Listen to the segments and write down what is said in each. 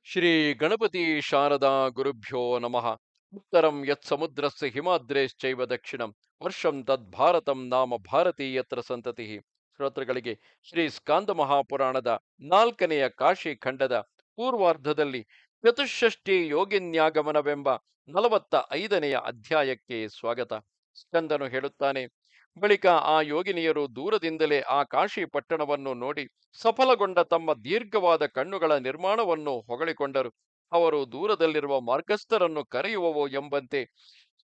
ಶ್ರೀ ಗಣಪತಿ ಶಾರದಾ ಗುರುಭ್ಯೋ ನಮಃ. ಉತ್ತರಂ ಯತ್ ಸಮುದ್ರಸ್ಯ ಹಿಮಾದ್ರೇಶ್ಚೈವ ದಕ್ಷಿಣಂ ವರ್ಷಂ ತದ್ಭಾರತಂ ನಾಮ ಭಾರತೀಯತ್ರ ಸಂತತಿ. ಶ್ರೋತೃಗಳಿಗೆ ಶ್ರೀ ಸ್ಕಾಂದ ಮಹಾಪುರಾಣದ 4ನೆಯ ಕಾಶಿ ಖಂಡದ ಪೂರ್ವಾರ್ಧದಲ್ಲಿ ಚತುಷ್ಷಷ್ಠಿ ಯೋಗಿನ್ಯಾಗಮನವೆಂಬ 45ನೆಯ ಅಧ್ಯಾಯಕ್ಕೆ ಸ್ವಾಗತ. ಸ್ಕಂದನು ಹೇಳುತ್ತಾನೆ, ಬಳಿಕ ಆ ಯೋಗಿನಿಯರು ದೂರದಿಂದಲೇ ಆ ಕಾಶಿ ಪಟ್ಟಣವನ್ನು ನೋಡಿ ಸಫಲಗೊಂಡ ತಮ್ಮ ದೀರ್ಘವಾದ ಕಣ್ಣುಗಳ ನಿರ್ಮಾಣವನ್ನು ಹೊಗಳಿಕೊಂಡರು. ಅವರು ದೂರದಲ್ಲಿರುವ ಮಾರ್ಗಸ್ಥರನ್ನು ಕರೆಯುವವೋ ಎಂಬಂತೆ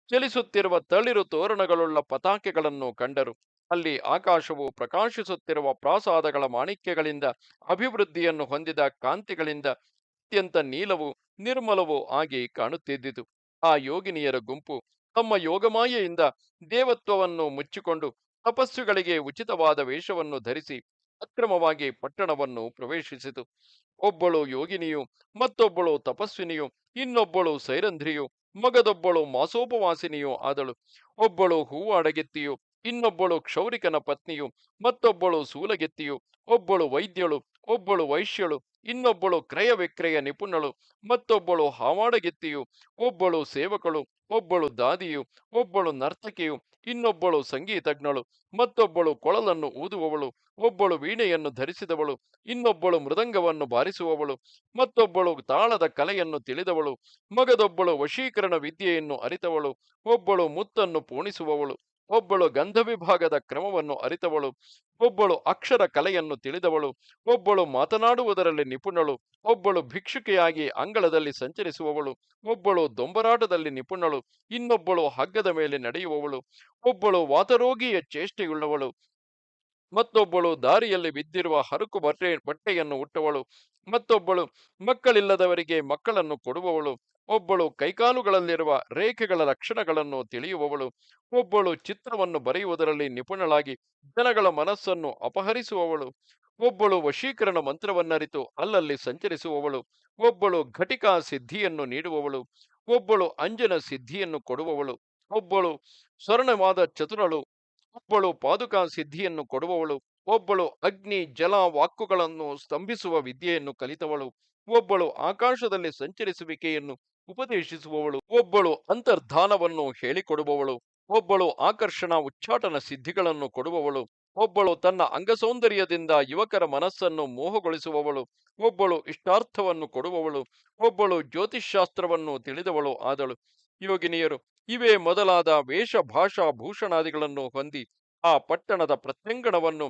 ಚಲಿಸುತ್ತಿರುವ ತಳಿರು ತೋರಣಗಳುಳ್ಳ ಪತಾಕೆಗಳನ್ನು ಕಂಡರು. ಅಲ್ಲಿ ಆಕಾಶವು ಪ್ರಕಾಶಿಸುತ್ತಿರುವ ಪ್ರಾಸಾದಗಳ ಮಾಣಿಕ್ಯಗಳಿಂದ ಅಭಿವೃದ್ಧಿಯನ್ನು ಹೊಂದಿದ ಕಾಂತಿಗಳಿಂದ ಅತ್ಯಂತ ನೀಲವೂ ನಿರ್ಮಲವೂ ಆಗಿ ಕಾಣುತ್ತಿದ್ದಿತು. ಆ ಯೋಗಿನಿಯರ ಗುಂಪು ತಮ್ಮ ಯೋಗಮಾಯೆಯಿಂದ ದೇವತ್ವವನ್ನು ಮುಚ್ಚಿಕೊಂಡು ತಪಸ್ಸುಗಳಿಗೆ ಉಚಿತವಾದ ವೇಷವನ್ನು ಧರಿಸಿ ಅಕ್ರಮವಾಗಿ ಪಟ್ಟಣವನ್ನು ಪ್ರವೇಶಿಸಿತು. ಒಬ್ಬಳು ಯೋಗಿನಿಯು, ಮತ್ತೊಬ್ಬಳು ತಪಸ್ವಿನಿಯು, ಇನ್ನೊಬ್ಬಳು ಸೈರಂಧ್ರಿಯು, ಮಗದೊಬ್ಬಳು ಮಾಸೋಪವಾಸಿನಿಯೂ ಆದಳು. ಒಬ್ಬಳು ಹೂವಾಡಗೆತ್ತಿಯು, ಇನ್ನೊಬ್ಬಳು ಕ್ಷೌರಿಕನ ಪತ್ನಿಯು, ಮತ್ತೊಬ್ಬಳು ಸೂಲಗೆತ್ತಿಯು, ಒಬ್ಬಳು ವೈದ್ಯಳು, ಒಬ್ಬಳು ವೈಶ್ಯಳು, ಇನ್ನೊಬ್ಬಳು ಕ್ರಯ ವಿಕ್ರಯ ನಿಪುಣಳು, ಮತ್ತೊಬ್ಬಳು ಹಾವಾಡಗೆತ್ತಿಯು, ಒಬ್ಬಳು ಸೇವಕಳು, ಒಬ್ಬಳು ದಾದಿಯು, ಒಬ್ಬಳು ನರ್ತಕಿಯು, ಇನ್ನೊಬ್ಬಳು ಸಂಗೀತಜ್ಞಳು, ಮತ್ತೊಬ್ಬಳು ಕೊಳಲನ್ನು ಊದುವವಳು, ಒಬ್ಬಳು ವೀಣೆಯನ್ನು ಧರಿಸಿದವಳು, ಇನ್ನೊಬ್ಬಳು ಮೃದಂಗವನ್ನು ಬಾರಿಸುವವಳು, ಮತ್ತೊಬ್ಬಳು ತಾಳದ ಕಲೆಯನ್ನು ತಿಳಿದವಳು, ಮಗದೊಬ್ಬಳು ವಶೀಕರಣ ವಿದ್ಯೆಯನ್ನು ಅರಿತವಳು, ಒಬ್ಬಳು ಮುತ್ತನ್ನು ಪೋಣಿಸುವವಳು, ಒಬ್ಬಳು ಗಂಧ ವಿಭಾಗದ ಕ್ರಮವನ್ನು ಅರಿತವಳು, ಒಬ್ಬಳು ಅಕ್ಷರ ಕಲೆಯನ್ನು ತಿಳಿದವಳು, ಒಬ್ಬಳು ಮಾತನಾಡುವುದರಲ್ಲಿ ನಿಪುಣಳು, ಒಬ್ಬಳು ಭಿಕ್ಷುಕಿಯಾಗಿ ಅಂಗಳದಲ್ಲಿ ಸಂಚರಿಸುವವಳು, ಒಬ್ಬಳು ದೊಂಬರಾಟದಲ್ಲಿ ನಿಪುಣಳು, ಇನ್ನೊಬ್ಬಳು ಹಗ್ಗದ ಮೇಲೆ ನಡೆಯುವವಳು, ಒಬ್ಬಳು ವಾತರೋಗಿಯ ಚೇಷ್ಟೆಯುಳ್ಳವಳು, ಮತ್ತೊಬ್ಬಳು ದಾರಿಯಲ್ಲಿ ಬಿದ್ದಿರುವ ಹರಕು ಬಟ್ಟೆಯನ್ನು ಉಟ್ಟವಳು, ಮತ್ತೊಬ್ಬಳು ಮಕ್ಕಳಿಲ್ಲದವರಿಗೆ ಮಕ್ಕಳನ್ನು ಕೊಡುವವಳು, ಒಬ್ಬಳು ಕೈಕಾಲುಗಳಲ್ಲಿರುವ ರೇಖೆಗಳ ಲಕ್ಷಣಗಳನ್ನು ತಿಳಿಯುವವಳು, ಒಬ್ಬಳು ಚಿತ್ರವನ್ನು ಬರೆಯುವುದರಲ್ಲಿ ನಿಪುಣಳಾಗಿ ಜನಗಳ ಮನಸ್ಸನ್ನು ಅಪಹರಿಸುವವಳು, ಒಬ್ಬಳು ವಶೀಕರಣ ಮಂತ್ರವನ್ನರಿತು ಅಲ್ಲಲ್ಲಿ ಸಂಚರಿಸುವವಳು, ಒಬ್ಬಳು ಘಟಿಕಾ ಸಿದ್ಧಿಯನ್ನು ನೀಡುವವಳು, ಒಬ್ಬಳು ಅಂಜನ ಸಿದ್ಧಿಯನ್ನು ಕೊಡುವವಳು, ಒಬ್ಬಳು ಸ್ವರ್ಣವಾದ ಚತುರಳು, ಒಬ್ಬಳು ಪಾದುಕಾ ಸಿದ್ಧಿಯನ್ನು ಕೊಡುವವಳು, ಒಬ್ಬಳು ಅಗ್ನಿ ಜಲ ವಾಕ್ಕುಗಳನ್ನು ಸ್ತಂಭಿಸುವ ವಿದ್ಯೆಯನ್ನು ಕಲಿತವಳು, ಒಬ್ಬಳು ಆಕಾಶದಲ್ಲಿ ಸಂಚರಿಸುವಿಕೆಯನ್ನು ಉಪದೇಶಿಸುವವಳು, ಒಬ್ಬಳು ಅಂತರ್ಧಾನವನ್ನು ಹೇಳಿಕೊಡುವವಳು, ಒಬ್ಬಳು ಆಕರ್ಷಣ ಉಚ್ಚಾಟನ ಸಿದ್ಧಿಗಳನ್ನು ಕೊಡುವವಳು, ಒಬ್ಬಳು ತನ್ನ ಅಂಗಸೌಂದರ್ಯದಿಂದ ಯುವಕರ ಮನಸ್ಸನ್ನು ಮೋಹಗೊಳಿಸುವವಳು, ಒಬ್ಬಳು ಇಷ್ಟಾರ್ಥವನ್ನು ಕೊಡುವವಳು, ಒಬ್ಬಳು ಜ್ಯೋತಿಷ್ಶಾಸ್ತ್ರವನ್ನು ತಿಳಿದವಳು ಆದಳು. ಯೋಗಿನಿಯರು ಇವೇ ಮೊದಲಾದ ವೇಷ ಭಾಷಾ ಭೂಷಣಾದಿಗಳನ್ನು ಹೊಂದಿ ಆ ಪಟ್ಟಣದ ಪ್ರತ್ಯಂಗಣವನ್ನು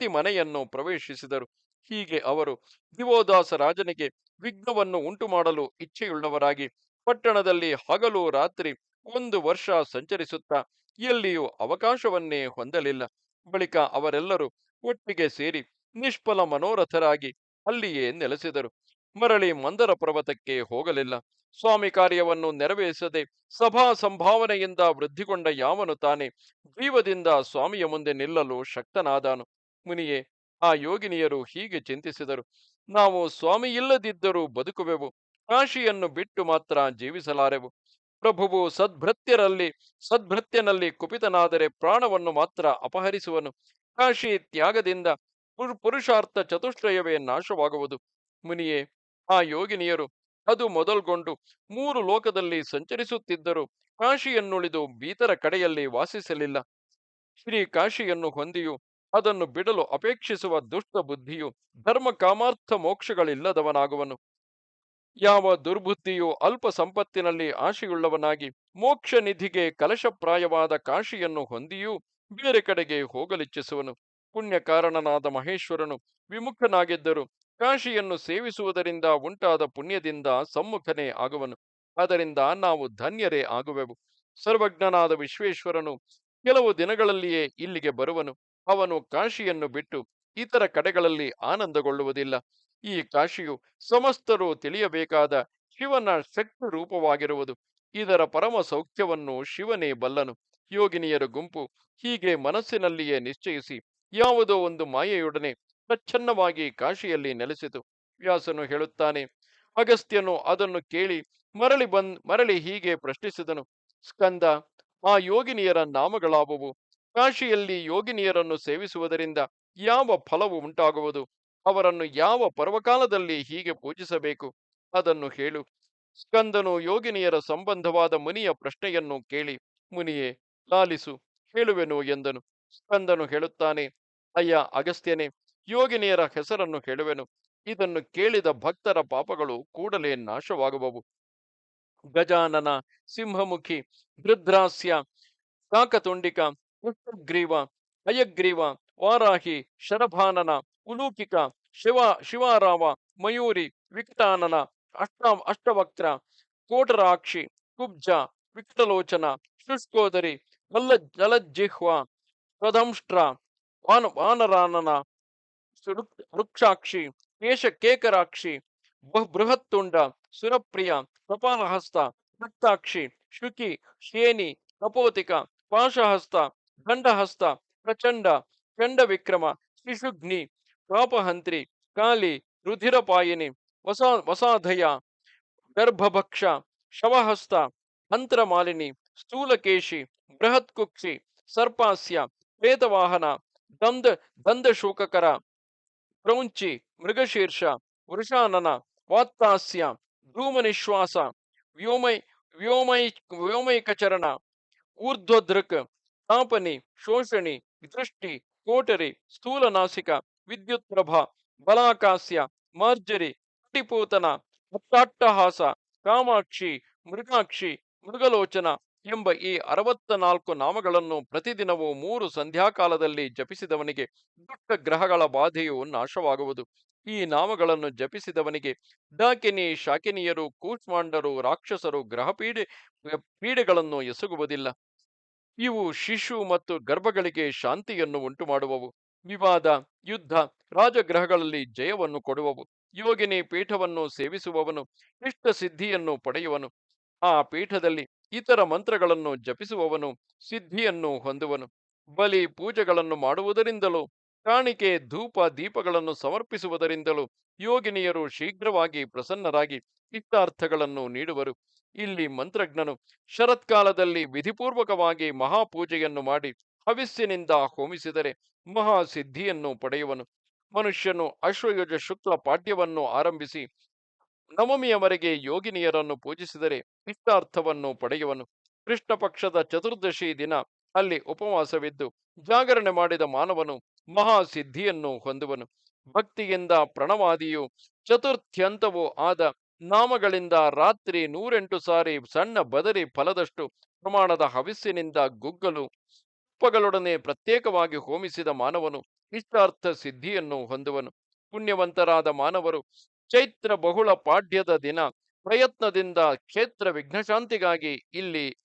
ಮನೆಯನ್ನು ಪ್ರವೇಶಿಸಿದರು. ಹೀಗೆ ಅವರು ದಿವೋದಾಸ ರಾಜನಿಗೆ ವಿಘ್ನವನ್ನು ಉಂಟು ಮಾಡಲು ಇಚ್ಛೆಯುಳ್ಳವರಾಗಿ ಪಟ್ಟಣದಲ್ಲಿ ಹಗಲು ರಾತ್ರಿ 1 ವರ್ಷ ಸಂಚರಿಸುತ್ತಾ ಎಲ್ಲಿಯೂ ಅವಕಾಶವನ್ನೇ ಹೊಂದಲಿಲ್ಲ. ಬಳಿಕ ಅವರೆಲ್ಲರೂ ಒಟ್ಟಿಗೆ ಸೇರಿ ನಿಷ್ಫಲ ಮನೋರಥರಾಗಿ ಅಲ್ಲಿಯೇ ನೆಲೆಸಿದರು. ಮರಳಿ ಮಂದರ ಪರ್ವತಕ್ಕೆ ಹೋಗಲಿಲ್ಲ. ಸ್ವಾಮಿ ಕಾರ್ಯವನ್ನು ನೆರವೇರಿಸದೆ ಸಭಾ ಸಂಭಾವನೆಯಿಂದ ವೃದ್ಧಿಗೊಂಡ ಯಾವನು ತಾನೇ ಜೀವದಿಂದ ಸ್ವಾಮಿಯ ಮುಂದೆ ನಿಲ್ಲಲು ಶಕ್ತನಾದಾನು. ಮುನಿಯೇ, ಆ ಯೋಗಿನಿಯರು ಹೀಗೆ ಚಿಂತಿಸಿದರು. ನಾವು ಸ್ವಾಮಿ ಇಲ್ಲದಿದ್ದರೂ ಬದುಕುವೆವು, ಕಾಶಿಯನ್ನು ಬಿಟ್ಟು ಮಾತ್ರ ಜೀವಿಸಲಾರೆವು. ಪ್ರಭುವು ಸದ್ಭೃತ್ಯನಲ್ಲಿ ಕುಪಿತನಾದರೆ ಪ್ರಾಣವನ್ನು ಮಾತ್ರ ಅಪಹರಿಸುವನು. ಕಾಶಿ ತ್ಯಾಗದಿಂದ ಪುರುಷಾರ್ಥ ಚತುಷ್ಟಯವೇ ನಾಶವಾಗುವುದು. ಮುನಿಯೇ, ಆ ಯೋಗಿನಿಯರು ಅದು ಮೊದಲ್ಗೊಂಡು 3 ಲೋಕದಲ್ಲಿ ಸಂಚರಿಸುತ್ತಿದ್ದರು ಕಾಶಿಯನ್ನುಳಿದು ಬೀತರ ಕಡೆಯಲ್ಲಿ ವಾಸಿಸಲಿಲ್ಲ. ಶ್ರೀ ಕಾಶಿಯನ್ನು ಹೊಂದಿಯೂ ಅದನ್ನು ಬಿಡಲು ಅಪೇಕ್ಷಿಸುವ ದುಷ್ಟ ಬುದ್ಧಿಯು ಧರ್ಮ ಕಾಮಾರ್ಥ ಮೋಕ್ಷಗಳಿಲ್ಲದವನಾಗುವನು. ಯಾವ ದುರ್ಬುದ್ಧಿಯು ಅಲ್ಪ ಸಂಪತ್ತಿನಲ್ಲಿ ಆಶೆಯುಳ್ಳವನಾಗಿ ಮೋಕ್ಷ ನಿಧಿಗೆ ಕಲಶಪ್ರಾಯವಾದ ಕಾಶಿಯನ್ನು ಹೊಂದಿಯೂ ಬೇರೆ ಕಡೆಗೆ ಹೋಗಲಿಚ್ಛಿಸುವನು. ಪುಣ್ಯ ಕಾರಣನಾದ ಮಹೇಶ್ವರನು ವಿಮುಖನಾಗಿದ್ದರೂ ಕಾಶಿಯನ್ನು ಸೇವಿಸುವುದರಿಂದ ಉಂಟಾದ ಪುಣ್ಯದಿಂದ ಸಮ್ಮುಖನೇ ಆಗುವನು. ಅದರಿಂದ ನಾವು ಧನ್ಯರೇ ಆಗುವೆವು. ಸರ್ವಜ್ಞನಾದ ವಿಶ್ವೇಶ್ವರನು ಕೆಲವು ದಿನಗಳಲ್ಲಿಯೇ ಇಲ್ಲಿಗೆ ಬರುವನು. ಅವನು ಕಾಶಿಯನ್ನು ಬಿಟ್ಟು ಇತರ ಕಡೆಗಳಲ್ಲಿ ಆನಂದಗೊಳ್ಳುವುದಿಲ್ಲ. ಈ ಕಾಶಿಯು ಸಮಸ್ತರು ತಿಳಿಯಬೇಕಾದ ಶಿವನ ಶಕ್ತಿ ರೂಪವಾಗಿರುವುದು. ಇದರ ಪರಮ ಸೌಖ್ಯವನ್ನು ಶಿವನೇ ಬಲ್ಲನು. ಯೋಗಿನಿಯರ ಗುಂಪು ಹೀಗೆ ಮನಸ್ಸಿನಲ್ಲಿಯೇ ನಿಶ್ಚಯಿಸಿ ಯಾವುದೋ ಒಂದು ಮಾಯೆಯೊಡನೆ ಪ್ರಚ್ಛನ್ನವಾಗಿ ಕಾಶಿಯಲ್ಲಿ ನೆಲೆಸಿತು. ವ್ಯಾಸನು ಹೇಳುತ್ತಾನೆ, ಅಗಸ್ತ್ಯನು ಅದನ್ನು ಕೇಳಿ ಮರಳಿ ಹೀಗೆ ಪ್ರಶ್ನಿಸಿದನು. ಸ್ಕಂದ, ಆ ಯೋಗಿನಿಯರ ನಾಮಗಳಾವುವು? ಕಾಶಿಯಲ್ಲಿ ಯೋಗಿನಿಯರನ್ನು ಸೇವಿಸುವುದರಿಂದ ಯಾವ ಫಲವು ಉಂಟಾಗುವುದು? ಅವರನ್ನು ಯಾವ ಪರ್ವಕಾಲದಲ್ಲಿ ಹೀಗೆ ಪೂಜಿಸಬೇಕು? ಅದನ್ನು ಹೇಳು. ಸ್ಕಂದನು ಯೋಗಿನಿಯರ ಸಂಬಂಧವಾದ ಮುನಿಯ ಪ್ರಶ್ನೆಯನ್ನು ಕೇಳಿ, ಮುನಿಯೇ, ಲಾಲಿಸು, ಹೇಳುವೆನು ಎಂದನು. ಸ್ಕಂದನು ಹೇಳುತ್ತಾನೆ, ಅಯ್ಯ ಅಗಸ್ತ್ಯನೇ, ಯೋಗಿನಿಯರ ಹೆಸರನ್ನು ಹೇಳುವೆನು. ಇದನ್ನು ಕೇಳಿದ ಭಕ್ತರ ಪಾಪಗಳು ಕೂಡಲೇ ನಾಶವಾಗುವವು. ಗಜಾನನ, ಸಿಂಹಮುಖಿ, ಗೃಧ್ರಾಸ್ಯ, ಕಾಕತುಂಡಿಕ, ಪುಷ್ಟಗ್ರೀವ, ಹಯಗ್ರೀವ, ವಾರಾಹಿ, ಶರಭಾನನ, ಉಲೂಕಿಕ, ಶಿವ ಶಿವಾರಾವ, ಮಯೂರಿ, ವಿಕಟಾನನ, ಅಷ್ಟವಕ್ತ್ರ, ಕೋಟರಾಕ್ಷಿ, ಕುಬ್ಜ, ವಿಕಟಲೋಚನ, ಶುಷ್ಕೋದರಿ, ಜಲಜ್ಜಿಹ್ವ, ಸ್ವದಂಷ್ಟ್ರ, ವಾನರಾನನ, ವೃಕ್ಷಾಕ್ಷಿ, ಕೇಶಕೇಕರಾಕ್ಷಿ, ಬೃಹತ್ತುಂಡ, ಸುರಪ್ರಿಯ, ಕಪಾಲಹಸ್ತ, ರಕ್ತಾಕ್ಷಿ, ಶುಕಿ, ಶೇನಿ, ಕಪೋತಿಕ, ಪಾಶಹಸ್ತ, ದಂಡಹಸ್ತ, ಪ್ರಚಂಡ, ಚಂಡ ವಿಕ್ರಮ, ಶಿಶುಘ್ನಿ, ಪಾಪಹಂತ್ರಿ, ಕಾಲಿ, ರುಧಿರಪಾಯಿನಿ, ವಸಾಧಯ, ಗರ್ಭಭಕ್ಷ, ಶವಹಸ್ತ, ಮಂತ್ರಮಾಲಿನಿ, ಸ್ಥೂಲಕೇಶಿ, ಬೃಹತ್ಕುಕ್ಷಿ, ಸರ್ಪಾಸ್ಯ, ಪ್ರೇತವಾಹನ, ದಂದ ದಂದಶೋಕಕರ, ಕ್ರೌಂಚಿ, ಮೃಗಶೀರ್ಷ, ವೃಷಾನನ, ವಾತ್ತಾಸ್ಯ, ಧೂಮನಿಶ್ವಾಸ, ವ್ಯೋಮೈ ವ್ಯೋಮೈ ವ್ಯೋಮೈಕಚರಣ, ಊರ್ಧ್ವದೃಕ್, ತಾಪನಿ, ಶೋಷಣಿ, ದೃಷ್ಟಿ, ಕೋಟರಿ, ಸ್ಥೂಲನಾಸಿಕ, ವಿದ್ಯುತ್ಪ್ರಭ, ಬಲಾಕಾಸ್ಯ, ಮಾರ್ಜರಿ, ಕಟಿಪೂತನ, ಅಟ್ಟಾಟ್ಟಹಾಸ, ಕಾಮಾಕ್ಷಿ, ಮೃಗಾಕ್ಷಿ, ಮೃಗಲೋಚನ ಎಂಬ ಈ 64 ನಾಮಗಳನ್ನು ಪ್ರತಿದಿನವೂ 3 ಸಂಧ್ಯಾಕಾಲದಲ್ಲಿ ಜಪಿಸಿದವನಿಗೆ ದುಷ್ಟ ಗ್ರಹಗಳ ಬಾಧೆಯು ನಾಶವಾಗುವುದು. ಈ ನಾಮಗಳನ್ನು ಜಪಿಸಿದವನಿಗೆ ಡಾಕಿನಿ, ಶಾಕಿನಿಯರು, ಕೂಷ್ಮಾಂಡರು, ರಾಕ್ಷಸರು, ಪೀಡೆಗಳನ್ನು ಎಸಗುವುದಿಲ್ಲ. ಇವು ಶಿಶು ಮತ್ತು ಗರ್ಭಗಳಿಗೆ ಶಾಂತಿಯನ್ನು ಉಂಟುಮಾಡುವವು. ವಿವಾದ, ಯುದ್ಧ, ರಾಜಗ್ರಹಗಳಲ್ಲಿ ಜಯವನ್ನು ಕೊಡುವವು. ಯೋಗಿನಿ ಪೀಠವನ್ನು ಸೇವಿಸುವವನು ಇಷ್ಟ ಸಿದ್ಧಿಯನ್ನು ಪಡೆಯುವನು. ಆ ಪೀಠದಲ್ಲಿ ಇತರ ಮಂತ್ರಗಳನ್ನು ಜಪಿಸುವವನು ಸಿದ್ಧಿಯನ್ನು ಹೊಂದುವನು. ಬಲಿ ಪೂಜೆಗಳನ್ನು ಮಾಡುವುದರಿಂದಲೂ ಕಾಣಿಕೆ, ಧೂಪ, ದೀಪಗಳನ್ನು ಸಮರ್ಪಿಸುವುದರಿಂದಲೂ ಯೋಗಿನಿಯರು ಶೀಘ್ರವಾಗಿ ಪ್ರಸನ್ನರಾಗಿ ಇಷ್ಟಾರ್ಥಗಳನ್ನು ನೀಡುವರು. ಇಲ್ಲಿ ಮಂತ್ರಜ್ಞನು ಶರತ್ಕಾಲದಲ್ಲಿ ವಿಧಿಪೂರ್ವಕವಾಗಿ ಮಹಾಪೂಜೆಯನ್ನು ಮಾಡಿ ಹವಿಸ್ಸಿನಿಂದ ಹೋಮಿಸಿದರೆ ಮಹಾಸಿದ್ಧಿಯನ್ನು ಪಡೆಯುವನು. ಮನುಷ್ಯನು ಅಶ್ವಯುಜ ಶುಕ್ಲ ಪಾಡ್ಯವನ್ನು ಆರಂಭಿಸಿ ನವಮಿಯವರೆಗೆ ಯೋಗಿನಿಯರನ್ನು ಪೂಜಿಸಿದರೆ ಇಷ್ಟಾರ್ಥವನ್ನು ಪಡೆಯುವನು. ಕೃಷ್ಣ ಪಕ್ಷದ ಚತುರ್ದಶಿ ದಿನ ಅಲ್ಲಿ ಉಪವಾಸವಿದ್ದು ಜಾಗರಣೆ ಮಾಡಿದ ಮಾನವನು ಮಹಾಸಿದ್ಧಿಯನ್ನು ಹೊಂದುವನು. ಭಕ್ತಿಯಿಂದ ಪ್ರಣವಾದಿಯು ಚತುರ್ಥ್ಯಂತವೂ ಆದ ನಾಮಗಳಿಂದ ರಾತ್ರಿ 108 ಸಾರಿ ಸಣ್ಣ ಬದರಿ ಫಲದಷ್ಟು ಪ್ರಮಾಣದ ಹವಿಸ್ಸಿನಿಂದ ಗುಗ್ಗಲು ತುಪ್ಪಗಳೊಡನೆ ಪ್ರತ್ಯೇಕವಾಗಿ ಹೋಮಿಸಿದ ಮಾನವನು ಇಷ್ಟಾರ್ಥ ಸಿದ್ಧಿಯನ್ನು ಹೊಂದುವನು. ಪುಣ್ಯವಂತರಾದ ಮಾನವರು ಚೈತ್ರ ಬಹುಳ ಪಾಡ್ಯದ ದಿನ ಪ್ರಯತ್ನದಿಂದ ಕ್ಷೇತ್ರ ವಿಘ್ನಶಾಂತಿಗಾಗಿ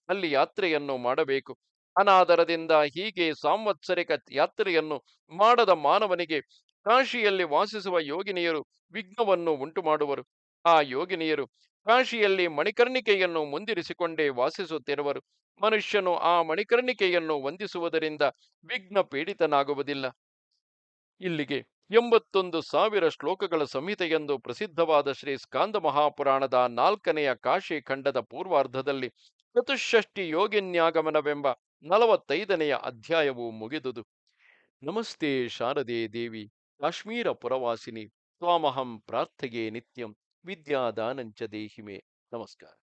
ಅಲ್ಲಿ ಯಾತ್ರೆಯನ್ನು ಮಾಡಬೇಕು. ಅನಾದರದಿಂದ ಹೀಗೆ ಸಾಂವತ್ಸರಿಕ ಯಾತ್ರೆಯನ್ನು ಮಾಡದ ಮಾನವನಿಗೆ ಕಾಶಿಯಲ್ಲಿ ವಾಸಿಸುವ ಯೋಗಿನಿಯರು ವಿಘ್ನವನ್ನು ಉಂಟು ಮಾಡುವರು. ಆ ಯೋಗಿನಿಯರು ಕಾಶಿಯಲ್ಲಿ ಮಣಿಕರ್ಣಿಕೆಯನ್ನು ಮುಂದಿರಿಸಿಕೊಂಡೇ ವಾಸಿಸುತ್ತಿರುವರು. ಮನುಷ್ಯನು ಆ ಮಣಿಕರ್ಣಿಕೆಯನ್ನು ವಂದಿಸುವುದರಿಂದ ವಿಘ್ನ ಪೀಡಿತನಾಗುವುದಿಲ್ಲ. ಇಲ್ಲಿಗೆ 81,000 ಶ್ಲೋಕಗಳ ಸಂಹಿತೆಯೆಂದು ಪ್ರಸಿದ್ಧವಾದ ಶ್ರೀ ಸ್ಕಾಂದ ಮಹಾಪುರಾಣದ 4ನೆಯ ಕಾಶಿ ಖಂಡದ ಪೂರ್ವಾರ್ಧದಲ್ಲಿ ಚತುಷ್ಷಷ್ಟಿ ಯೋಗಿನ್ಯಾಗಮನವೆಂಬ 45ನೆಯ ಅಧ್ಯಾಯವು ಮುಗಿದುದು. ನಮಸ್ತೆ ಶಾರದೆ ದೇವಿ, ಕಾಶ್ಮೀರ ಪುರವಾಸಿನಿ, ತ್ವಾಮಹಂ ಪ್ರಾರ್ಥೆಯೇ ನಿತ್ಯಂ, ವಿದ್ಯಾದಾನಂಚ ದೇಹಿಮೆ. ನಮಸ್ಕಾರ.